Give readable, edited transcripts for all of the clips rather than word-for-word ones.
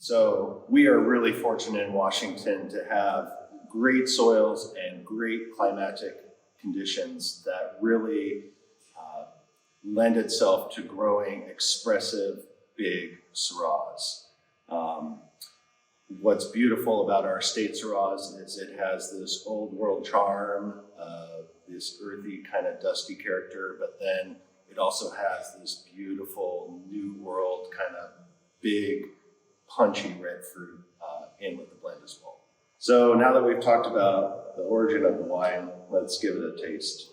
So we are really fortunate in Washington to have great soils and great climatic conditions that really lend itself to growing expressive, big Syrahs. What's beautiful about our estate Syrahs is it has this old world charm, this earthy kind of dusty character, but then it also has this beautiful new world kind of big, punchy red fruit in with the blend as well. So now that we've talked about the origin of the wine, let's give it a taste.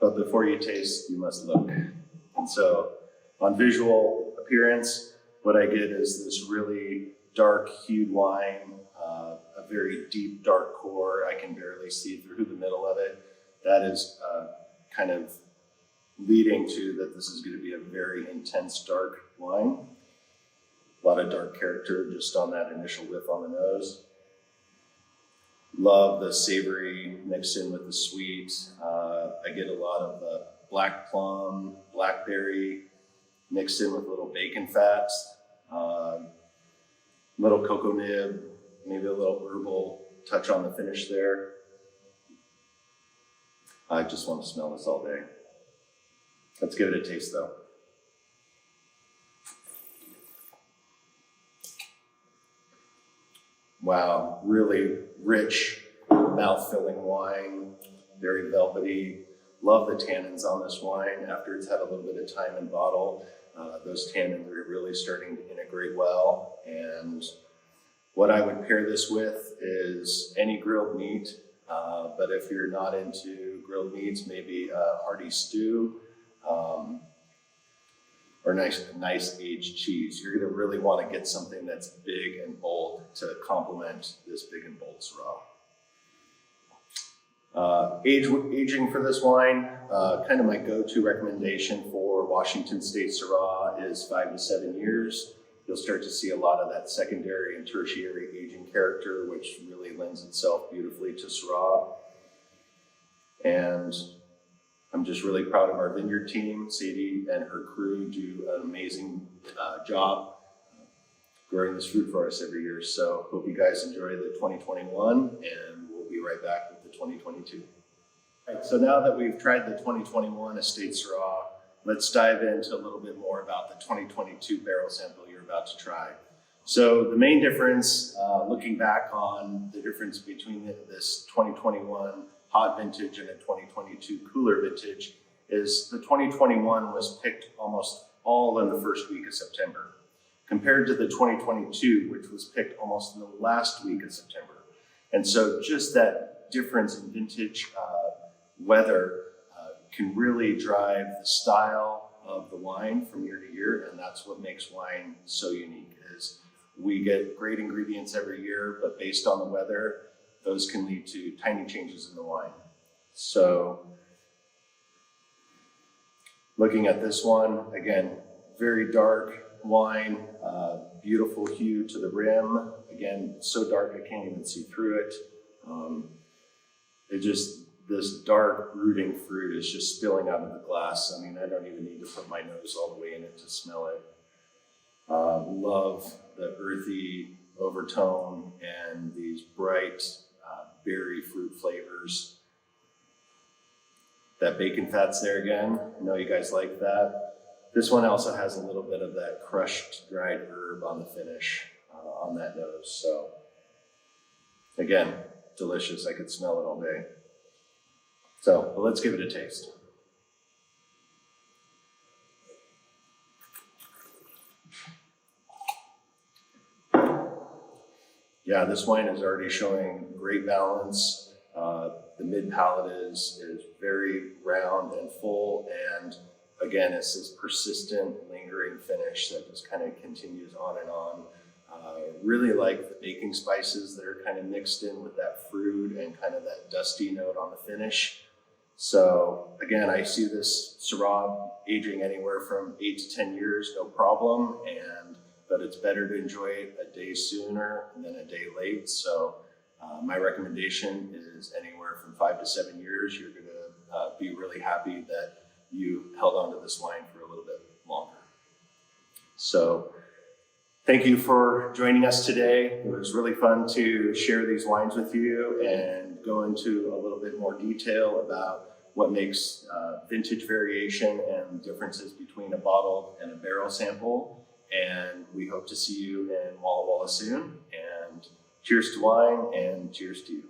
But before you taste, you must look. And so on visual appearance, what I get is this really dark hued wine, a very deep dark core. I can barely see through the middle of it. That is kind of leading to that this is going to be a very intense dark wine. A lot of dark character just on that initial whiff on the nose. Love the savory mixed in with the sweet. I get a lot of black plum, blackberry mixed in with a little bacon fat, little cocoa nib, maybe a little herbal touch on the finish there. I just want to smell this all day. Let's give it a taste though. Wow, really rich, mouth-filling wine, very velvety. Love the tannins on this wine after it's had a little bit of time in bottle. Those tannins are really starting to integrate well. And what I would pair this with is any grilled meat. But if you're not into grilled meats, maybe a hearty stew or nice aged cheese. You're going to really want to get something that's big and bold to complement this big and bold Syrah. Aging for this wine, kind of my go-to recommendation for Washington State Syrah is 5 to 7 years. You'll start to see a lot of that secondary and tertiary aging character, which really lends itself beautifully to Syrah. And I'm just really proud of our vineyard team. Sadie and her crew do an amazing job growing this fruit for us every year. So hope you guys enjoy the 2021, and we'll be right back with the 2022. All right, so now that we've tried the 2021 Estate Syrah, let's dive into a little bit more about the 2022 barrel sample you're about to try. So the main difference, looking back on the difference between this 2021 hot vintage and a 2022 cooler vintage, is the 2021 was picked almost all in the first week of September, compared to the 2022, which was picked almost in the last week of September. And so just that difference in vintage weather can really drive the style of the wine from year to year, and that's what makes wine so unique, is we get great ingredients every year, but based on the weather, those can lead to tiny changes in the wine. So looking at this one, again, very dark wine, beautiful hue to the rim. Again, so dark I can't even see through it. This dark brooding fruit is just spilling out of the glass. I mean, I don't even need to put my nose all the way in it to smell it. Love the earthy overtone and these bright berry fruit flavors. That bacon fat's there again. I know you guys like that. This one also has a little bit of that crushed dried herb on the finish on that nose. So again, delicious. I could smell it all day. So let's give it a taste. Yeah, this wine is already showing great balance. The mid palate is very round and full, and again, it's this persistent, lingering finish that just kind of continues on and on. Really like the baking spices that are kind of mixed in with that fruit and kind of that dusty note on the finish. So again, I see this Syrah aging anywhere from 8 to 10 years, no problem, but it's better to enjoy it a day sooner than a day late. So my recommendation is anywhere from 5 to 7 years. You're going to be really happy that you held on to this wine for a little bit longer. So Thank you for joining us today. It was really fun to share these wines with you and go into a little bit more detail about what makes vintage variation and differences between a bottle and a barrel sample. And we hope to see you in Walla Walla soon. And cheers to wine and cheers to you.